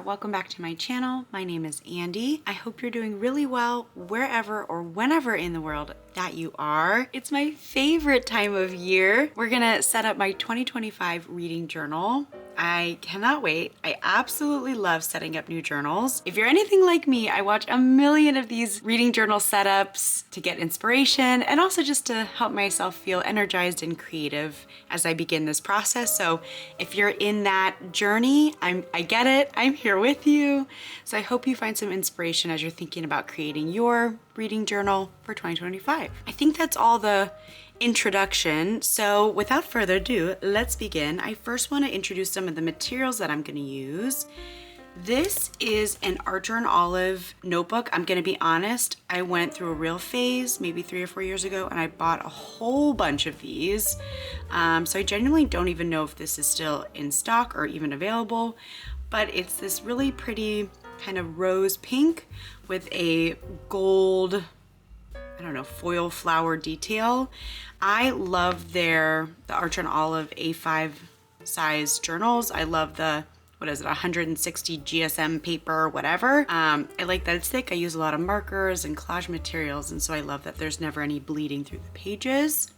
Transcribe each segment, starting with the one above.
or welcome back to my channel. My name is Andy. I hope you're doing really well wherever or whenever in the world that you are. It's my favorite time of year. We're gonna set up my 2025 reading journal. I cannot wait. I absolutely love setting up new journals. If you're anything like me, I watch a million of these reading journal setups to get inspiration and also just to help myself feel energized and creative as I begin this process. So if you're in that journey, I get it. I'm here with you. So I hope you find some inspiration as you're thinking about creating your reading journal for 2025. I think that's all the introduction. So without further ado, let's begin. I first want to introduce some of the materials that I'm going to use. This is an Archer and Olive notebook. I'm going to be honest, I went through a real phase maybe 3 or 4 years ago and I bought a whole bunch of these. So I genuinely don't even know if this is still in stock or even available, but it's this really pretty kind of rose pink with a gold, I don't know, foil flower detail. I love the Archer and Olive A5 size journals. I love the, 160 GSM paper, whatever. I like that it's thick. I use a lot of markers and collage materials, and so I love that there's never any bleeding through the pages.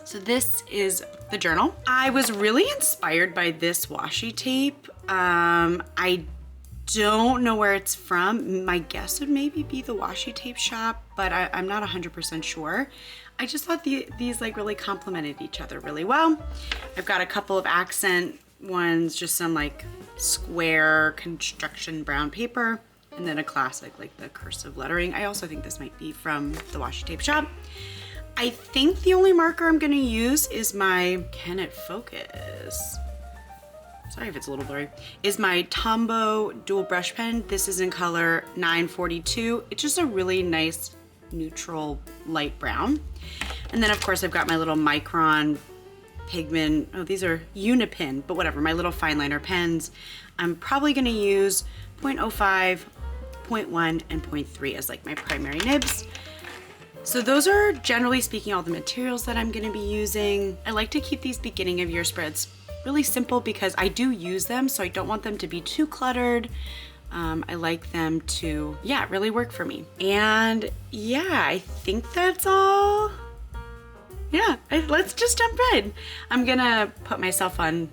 So this is the journal. I was really inspired by this washi tape. I don't know where it's from. My guess would maybe be the washi tape shop, but I'm not 100% sure. I just thought these like really complemented each other really well. I've got a couple of accent ones, just some like square construction brown paper, and then a classic like the cursive lettering. I also think this might be from the washi tape shop. I think the only marker I'm gonna use is my, can it focus? Sorry if it's a little blurry, is my Tombow dual brush pen. This is in color 942. It's just a really nice neutral light brown. And then of course I've got my little micron pigment, oh these are Unipin, but whatever, my little fine liner pens. I'm probably gonna use 0.05, 0.1, and 0.3 as like my primary nibs. So those are generally speaking all the materials that I'm gonna be using. I like to keep these beginning of year spreads really simple because I do use them, so I don't want them to be too cluttered. I like them to, really work for me. And I think that's all. Let's just jump in. I'm gonna put myself on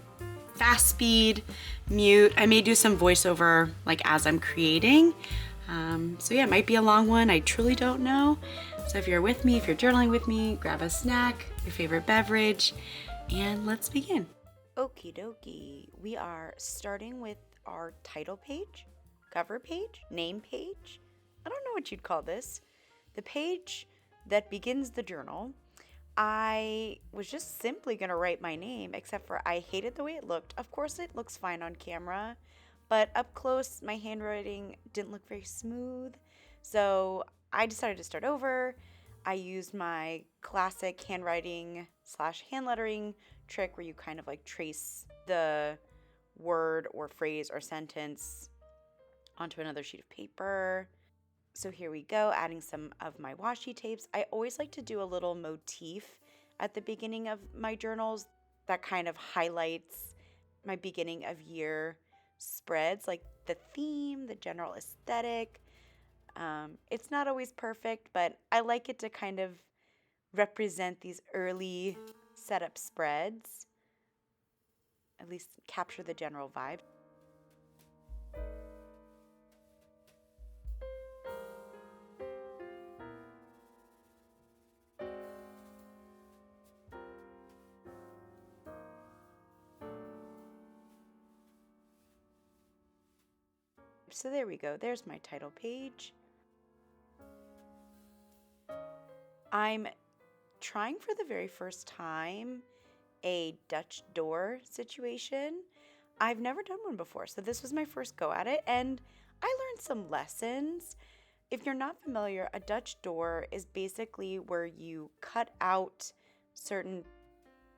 fast speed, mute. I may do some voiceover like as I'm creating. It might be a long one. I truly don't know. So if you're with me, if you're journaling with me, grab a snack, your favorite beverage, and let's begin. Okie dokie. We are starting with our title page, cover page, name page. I don't know what you'd call this. The page that begins the journal. I was just simply going to write my name, except for I hated the way it looked. Of course, it looks fine on camera, but up close, my handwriting didn't look very smooth. So I decided to start over. I used my classic handwriting / hand lettering trick where you kind of like trace the word or phrase or sentence onto another sheet of paper. So here we go, adding some of my washi tapes. I always like to do a little motif at the beginning of my journals that kind of highlights my beginning of year spreads, like the theme, the general aesthetic. It's not always perfect, but I like it to kind of represent these early setup spreads, at least capture the general vibe. So there we go. There's my title page. I'm trying for the very first time a Dutch door situation. I've never done one before, so this was my first go at it, and I learned some lessons. If you're not familiar, a Dutch door is basically where you cut out certain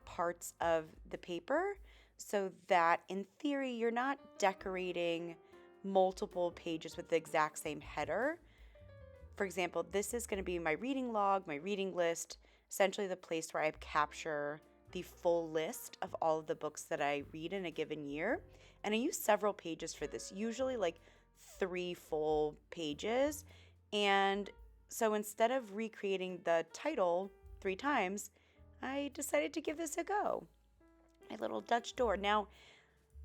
parts of the paper so that in theory you're not decorating multiple pages with the exact same header. For example, this is going to be my reading log, my reading list, essentially the place where I capture the full list of all of the books that I read in a given year. And I use several pages for this, usually like 3 full pages. And so instead of recreating the title 3 times, I decided to give this a go. My little Dutch door. Now,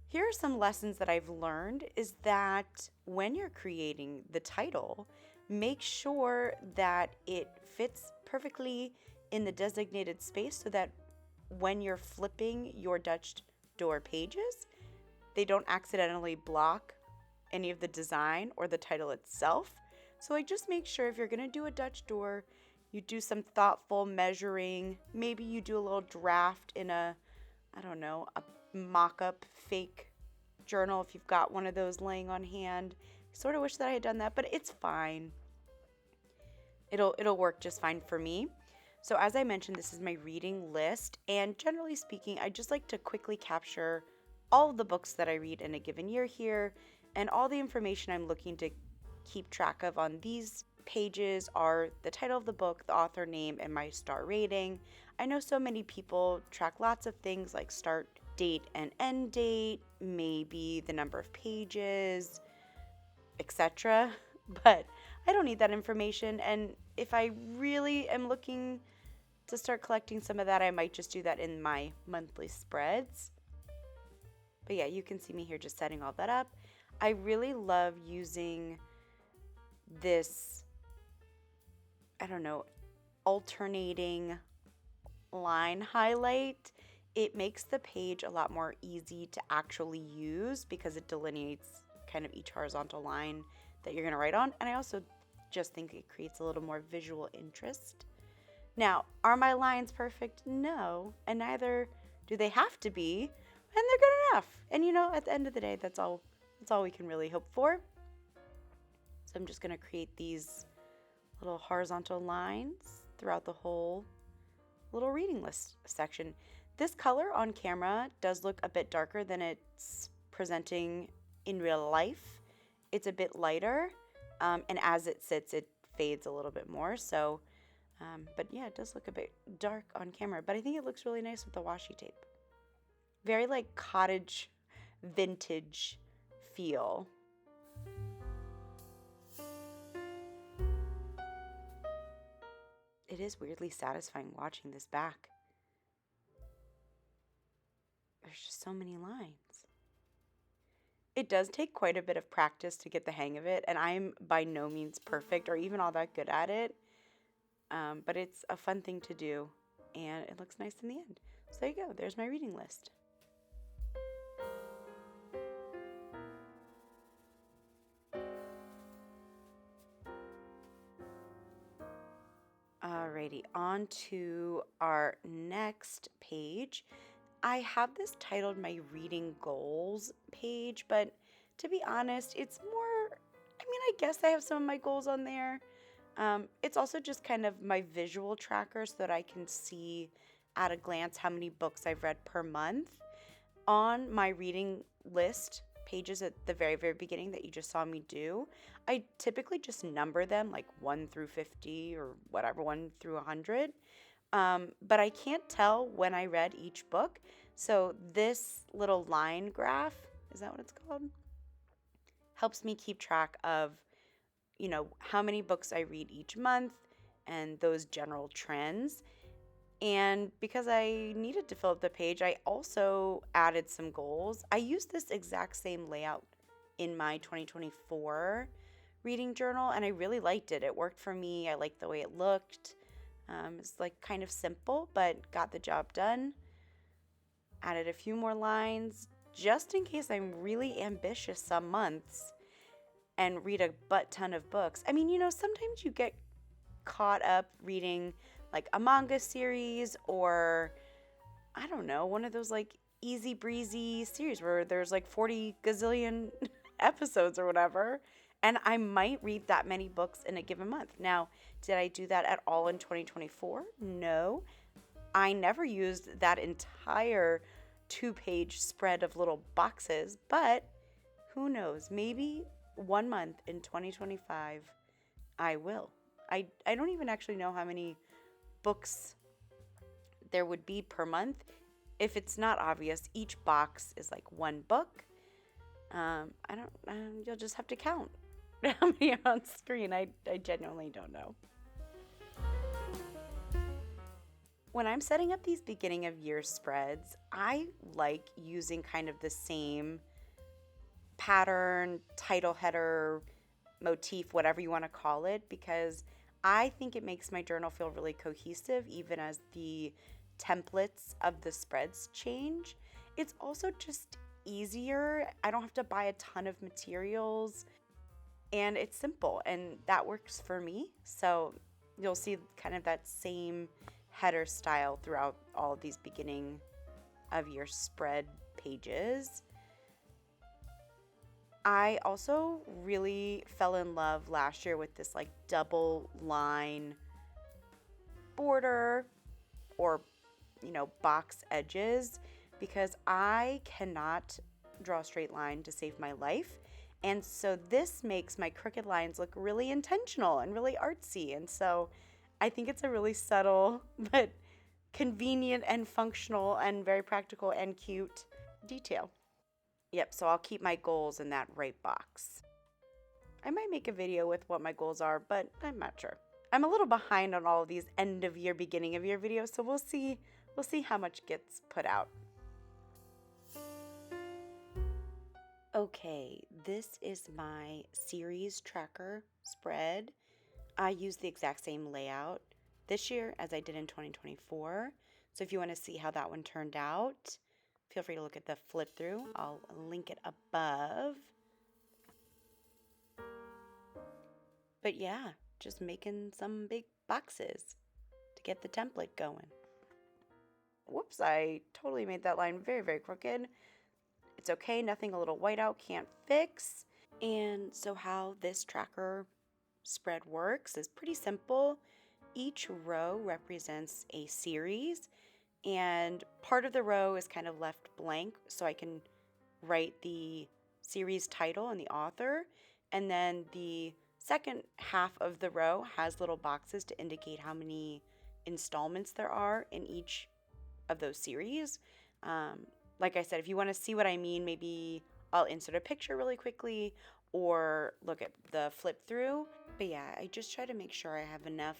here are some lessons that I've learned is that when you're creating the title, make sure that it fits perfectly in the designated space so that when you're flipping your Dutch door pages, they don't accidentally block any of the design or the title itself. So I just make sure if you're going to do a Dutch door, you do some thoughtful measuring. Maybe you do a little draft in a mock-up fake journal if you've got one of those laying on hand. I sort of wish that I had done that, but it's fine. It'll work just fine for me. So as I mentioned, this is my reading list, and generally speaking, I just like to quickly capture all of the books that I read in a given year here, and all the information I'm looking to keep track of on these pages are the title of the book, the author name, and my star rating. I know so many people track lots of things like start date and end date, maybe the number of pages, etc. But I don't need that information, and if I really am looking to start collecting some of that, I might just do that in my monthly spreads. But yeah, you can see me here just setting all that up. I really love using this, alternating line highlight. It makes the page a lot more easy to actually use because it delineates kind of each horizontal line that you're going to write on. And I also just think it creates a little more visual interest. Now, are my lines perfect? No, and neither do they have to be, and they're good enough. And at the end of the day, that's all we can really hope for. So I'm just going to create these little horizontal lines throughout the whole little reading list section. This color on camera does look a bit darker than it's presenting in real life. It's a bit lighter, and as it sits, it fades a little bit more. So, but yeah, it does look a bit dark on camera, but I think it looks really nice with the washi tape. Very like cottage vintage feel. It is weirdly satisfying watching this back. There's just so many lines. It does take quite a bit of practice to get the hang of it, and I'm by no means perfect or even all that good at it. But it's a fun thing to do, and it looks nice in the end. So there you go. There's my reading list. Alrighty, on to our next page. I have this titled my reading goals page, but to be honest, it's more, I guess I have some of my goals on there. It's also just kind of my visual tracker so that I can see at a glance how many books I've read per month. On my reading list pages at the very, very beginning that you just saw me do, I typically just number them like 1 through 50 or whatever, 1 through 100. But I can't tell when I read each book. So this little line graph, is that what it's called? Helps me keep track of how many books I read each month and those general trends. And because I needed to fill up the page, I also added some goals. I used this exact same layout in my 2024 reading journal, and I really liked it. It worked for me. I liked the way it looked. It's like kind of simple, but got the job done. Added a few more lines just in case I'm really ambitious some months and read a butt ton of books. Sometimes you get caught up reading like a manga series or, one of those like easy breezy series where there's like 40 gazillion episodes or whatever. And I might read that many books in a given month. Now, did I do that at all in 2024? No. I never used that entire 2-page spread of little boxes, but who knows? Maybe 1 month in 2025, I will. I don't even actually know how many books there would be per month. If it's not obvious, each box is like one book. You'll just have to count how many are on screen. I genuinely don't know. When I'm setting up these beginning of year spreads, I like using kind of the same pattern, title header, motif, whatever you want to call it, because I think it makes my journal feel really cohesive even as the templates of the spreads change. It's also just easier. I don't have to buy a ton of materials, and it's simple, and that works for me. So you'll see kind of that same header style throughout all of these beginning of year spread pages. I also really fell in love last year with this like double line border or, box edges, because I cannot draw a straight line to save my life. And so this makes my crooked lines look really intentional and really artsy. And so I think it's a really subtle but convenient and functional and very practical and cute detail. Yep, so I'll keep my goals in that right box. I might make a video with what my goals are, but I'm not sure. I'm a little behind on all of these end of year, beginning of year videos, so we'll see how much gets put out. Okay, this is my series tracker spread. I use the exact same layout this year as I did in 2024. So if you want to see how that one turned out, feel free to look at the flip through. I'll link it above. But yeah, just making some big boxes to get the template going. Whoops, I totally made that line very, very crooked. It's okay, nothing a little white out can't fix. And so how this tracker spread works is pretty simple. Each row represents a series, and part of the row is kind of left blank so I can write the series title and the author, and then the second half of the row has little boxes to indicate how many installments there are in each of those series. Like I said, if you want to see what I mean, maybe I'll insert a picture really quickly or look at the flip through. But yeah, I just try to make sure I have enough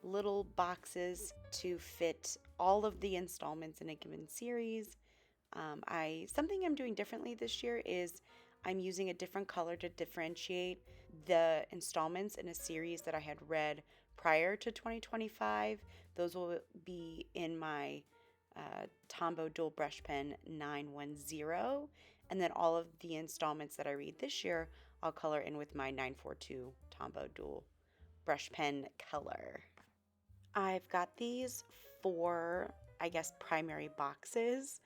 little boxes to fit all of the installments in a given series. Something I'm doing differently this year is I'm using a different color to differentiate the installments in a series that I had read prior to 2025. Those will be in my Tombow Dual Brush Pen 910, and then all of the installments that I read this year I'll color in with my 942 Tombow Dual Brush Pen color. I've got these 4, primary boxes,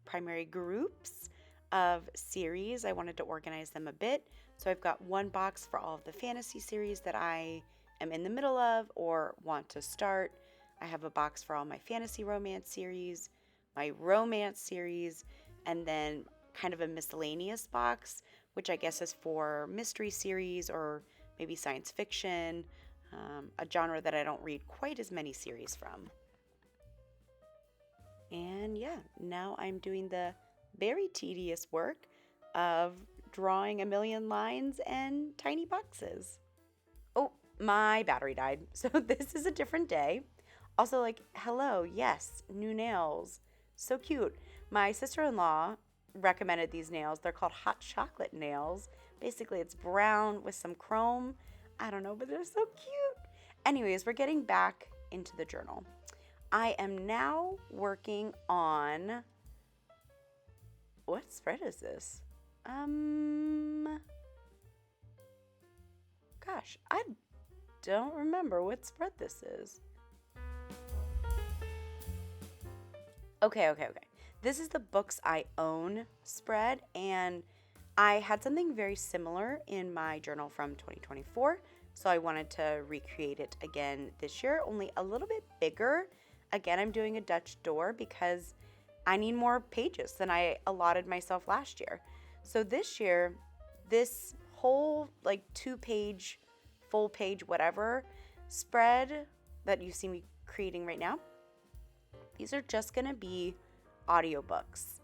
primary groups of series. I wanted to organize them a bit. So I've got one box for all of the fantasy series that I am in the middle of or want to start. I have a box for all my fantasy romance series, my romance series, and then kind of a miscellaneous box, which I guess is for mystery series or maybe science fiction, a genre that I don't read quite as many series from. And yeah, now I'm doing the very tedious work of drawing a million lines and tiny boxes. Oh, my battery died, so this is a different day. Also, hello, yes, new nails. So cute. My sister-in-law recommended these nails. They're called hot chocolate nails. Basically, it's brown with some chrome. I don't know, but they're so cute. Anyways, we're getting back into the journal. I am now working on... What spread is this? Gosh, I don't remember what spread this is. Okay. This is the books I own spread, and I had something very similar in my journal from 2024, so I wanted to recreate it again this year, only a little bit bigger. Again, I'm doing a Dutch door because I need more pages than I allotted myself last year. So this year, this whole 2-page, full page, whatever spread that you see me creating right now These are just going to be audiobooks.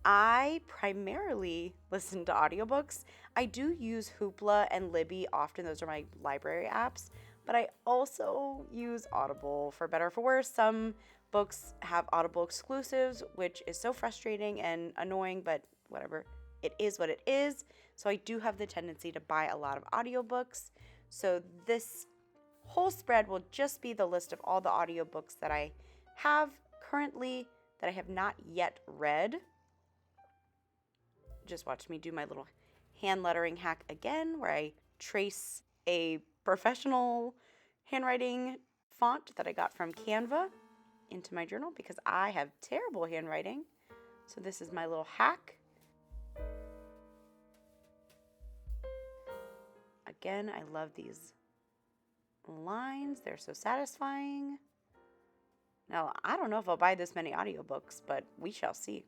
I primarily listen to audiobooks. I do use Hoopla and Libby often. Those are my library apps. But I also use Audible for better or for worse. Some books have Audible exclusives, which is so frustrating and annoying, but whatever. It is what it is. So I do have the tendency to buy a lot of audiobooks. So this whole spread will just be the list of all the audiobooks that I have currently that I have not yet read. Just watch me do my little hand lettering hack again, where I trace a professional handwriting font that I got from Canva into my journal because I have terrible handwriting. So this is my little hack. Again, I love these lines. They're so satisfying. Now, I don't know if I'll buy this many audiobooks, but we shall see.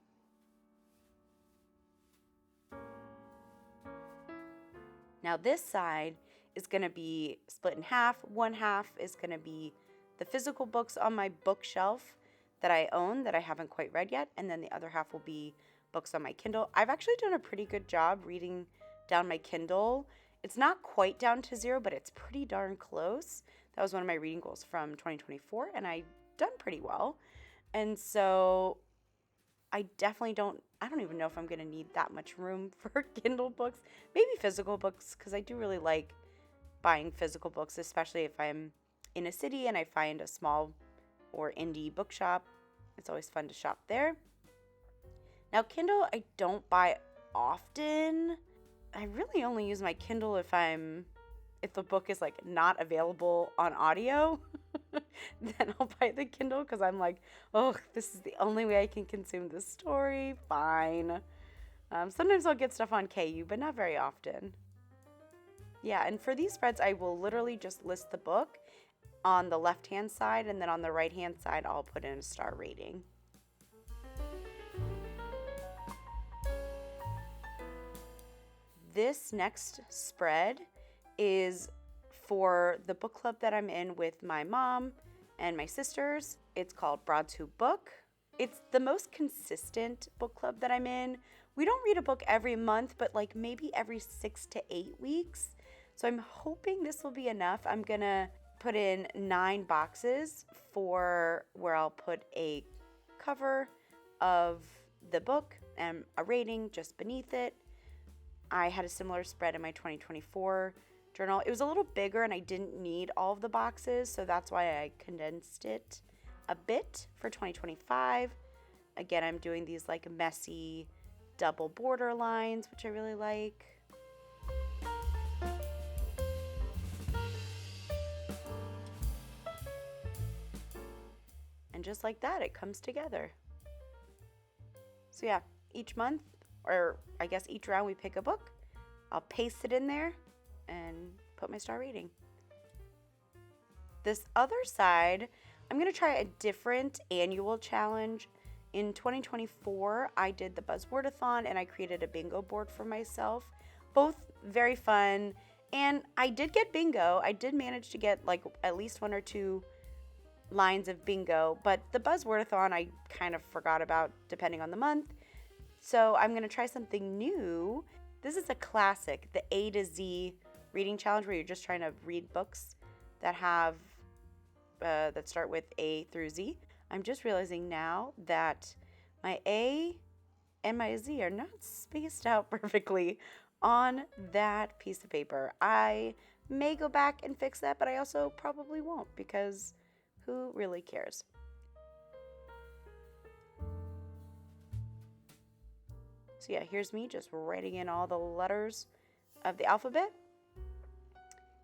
Now this side is going to be split in half. One half is going to be the physical books on my bookshelf that I own that I haven't quite read yet. And then the other half will be books on my Kindle. I've actually done a pretty good job reading down my Kindle. It's not quite down to 0, but it's pretty darn close. That was one of my reading goals from 2024, and I've done pretty well. And so I don't even know if I'm going to need that much room for Kindle books. Maybe physical books, because I do really like buying physical books, especially if I'm in a city and I find a small or indie bookshop. It's always fun to shop there. Now, Kindle, I don't buy often. I really only use my Kindle if the book is like not available on audio. Then I'll buy the Kindle because I'm like, oh, this is the only way I can consume this story. Fine. Sometimes I'll get stuff on KU, but not very often. Yeah, and for these spreads, I will literally just list the book on the left-hand side, and then on the right-hand side, I'll put in a star rating. This next spread is for the book club that I'm in with my mom and my sisters. It's called Broadtube Book. It's the most consistent book club that I'm in. We don't read a book every month, but like maybe every 6 to 8 weeks. So I'm hoping this will be enough. I'm gonna put in 9 boxes for where I'll put a cover of the book and a rating just beneath it. I had a similar spread in my 2024 journal. It was a little bigger and I didn't need all of the boxes, so that's why I condensed it a bit for 2025. Again, I'm doing these like messy double border lines, which I really like. And just like that, it comes together. So yeah, each month, or I guess each round, we pick a book. I'll paste it in there and put my star rating. This other side, I'm going to try a different annual challenge. In 2024, I did the Buzzwordathon and I created a bingo board for myself. Both very fun. And I did get bingo. I did manage to get like at least 1 or 2 lines of bingo, but the Buzzwordathon I kind of forgot about depending on the month. So I'm going to try something new. This is a classic, the A to Z reading challenge, where you're just trying to read books that have that start with A through Z. I'm just realizing now that my A and my Z are not spaced out perfectly on that piece of paper. I may go back and fix that, but I also probably won't, because who really cares? So yeah, here's me just writing in all the letters of the alphabet.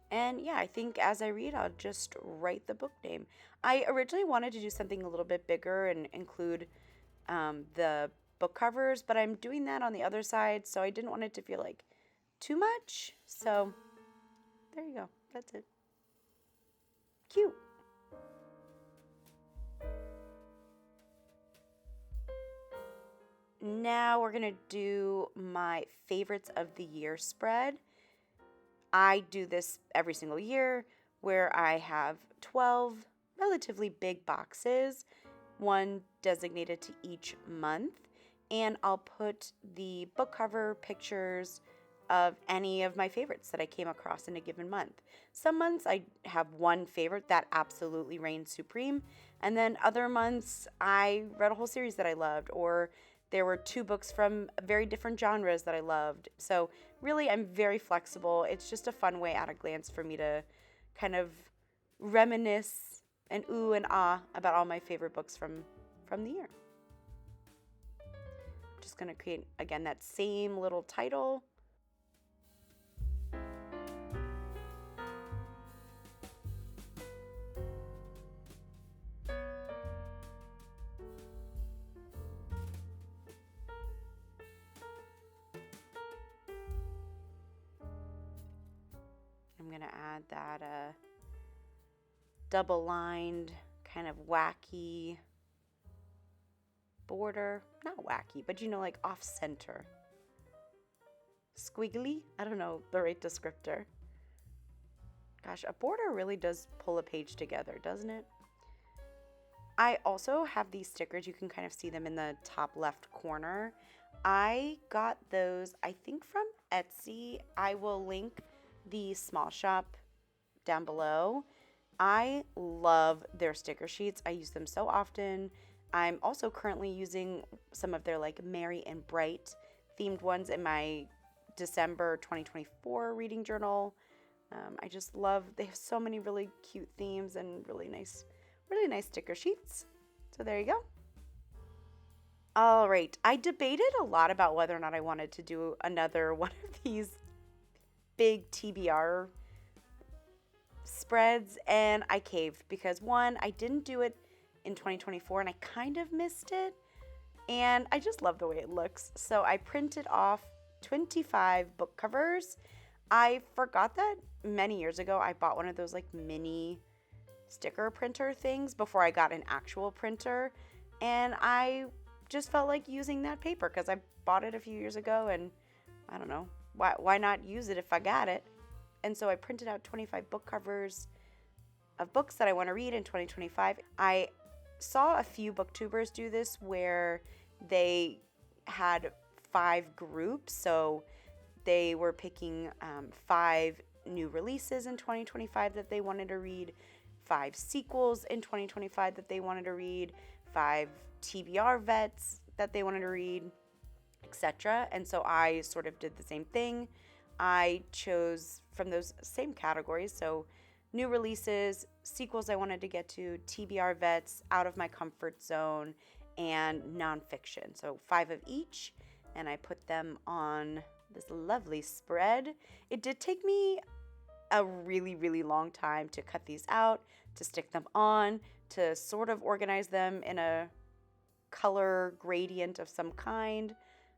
And yeah, I think as I read, I'll just write the book name. I originally wanted to do something a little bit bigger and include the book covers, but I'm doing that on the other side, so I didn't want it to feel like too much. So there you go. That's it. Cute. Now we're going to do my favorites of the year spread. I do this every single year where I have 12 relatively big boxes, one designated to each month, and I'll put the book cover pictures of any of my favorites that I came across in a given month. Some months I have one favorite that absolutely reigns supreme, and then other months I read a whole series that I loved, or there were two books from very different genres that I loved. So really, I'm very flexible. It's just a fun way at a glance for me to kind of reminisce and ooh and ah about all my favorite books from the year. Just going to create, again, that same little title. I'm going to add that double-lined, kind of wacky border. Not wacky, but like off-center. Squiggly? I don't know the right descriptor. Gosh, a border really does pull a page together, doesn't it? I also have these stickers. You can kind of see them in the top left corner. I got those, I think, from Etsy. I will link the small shop down below. I love their sticker sheets. I use them so often. I'm also currently using some of their like Merry and Bright themed ones in my December 2024 reading journal. I just love, they have so many really cute themes and really nice sticker sheets. So there you go. All right, I debated a lot about whether or not I wanted to do another one of these big TBR spreads, and I caved because one, I didn't do it in 2024 and I kind of missed it, and I just love the way it looks. So I printed off 25 book covers. I forgot that many years ago I bought one of those like mini sticker printer things before I got an actual printer, and I just felt like using that paper because I bought it a few years ago, and I don't know, why not use it if I got it? And so I printed out 25 book covers of books that I want to read in 2025. I saw a few booktubers do this where they had 5 groups. So they were picking 5 new releases in 2025 that they wanted to read, 5 sequels in 2025 that they wanted to read, 5 TBR vets that they wanted to read, etc. And so I sort of did the same thing. I chose from those same categories, so new releases, sequels I wanted to get to, TBR vets, out of my comfort zone, and nonfiction. So 5 of each, and I put them on this lovely spread. It did take me a really, really long time to cut these out, to stick them on, to sort of organize them in a color gradient of some kind.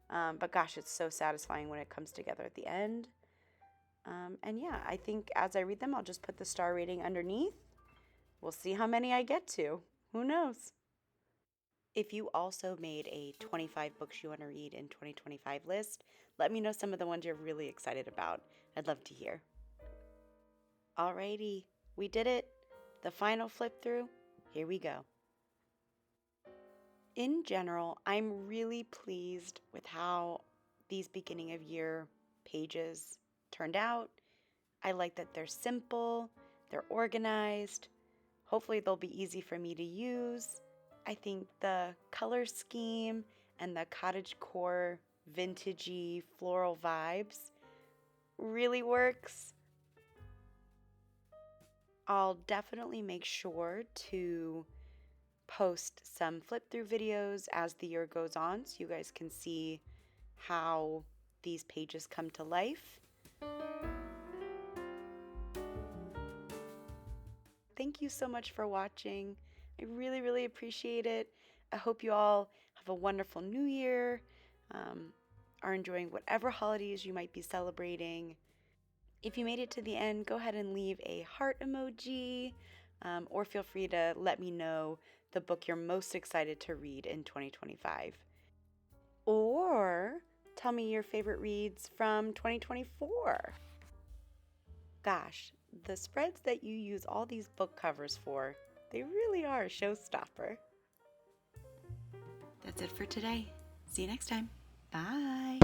But gosh, it's so satisfying when it comes together at the end. And yeah, I think as I read them, I'll just put the star rating underneath. We'll see how many I get to. Who knows? If you also made a 25 books you want to read in 2025 list, let me know some of the ones you're really excited about. I'd love to hear. Alrighty, we did it. The final flip through. Here we go. In general, I'm really pleased with how these beginning of year pages turned out. I like that they're simple, they're organized. Hopefully they'll be easy for me to use. I think the color scheme and the cottagecore, vintagey, floral vibes really works. I'll definitely make sure to post some flip through videos as the year goes on so you guys can see how these pages come to life. Thank you so much for watching. I really, really appreciate it. I hope you all have a wonderful new year, are enjoying whatever holidays you might be celebrating. If you made it to the end, go ahead and leave a heart emoji, or feel free to let me know the book you're most excited to read in 2025. Or tell me your favorite reads from 2024. Gosh, the spreads that you use all these book covers for, they really are a showstopper. that's it for today. See you next time. Bye.